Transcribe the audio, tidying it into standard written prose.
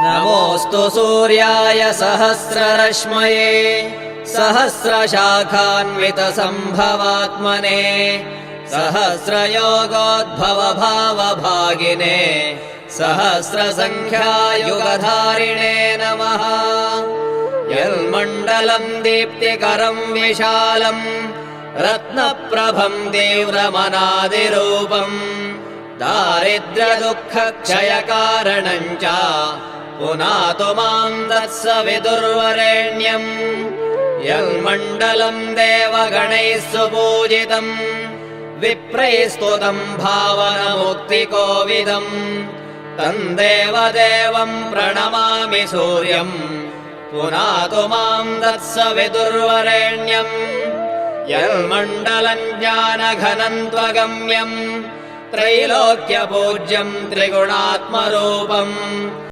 नमोऽस्तु सूर्याय सहस्ररश्मये सहस्रशाखान्वितसम्भवात्मने सहस्रयोगोद्भवभावभागिने सहस्रसङ्ख्यायुगधारिणे नमः। यन्मण्डलम् दीप्तिकरम् विशालम् रत्नप्रभम् तीव्रमनादिरूपम् दारिद्र्यदुःखक्षयकारणम् च पुनातु माम् तत्सवितुर्वरेण्यम्। यन्मण्डलम् देवगणैः सुपूजितम् विप्रैस्तुतम् भावनमुक्तिकोविदम् तम् देवदेवम् प्रणमामि सूर्यम् पुनातु माम् तत्सवितुर्वरेण्यम्। यन्मण्डलम् ज्ञानघनम् त्वगम्यम् त्रैलोक्यपूज्यम् त्रिगुणात्मरूपम्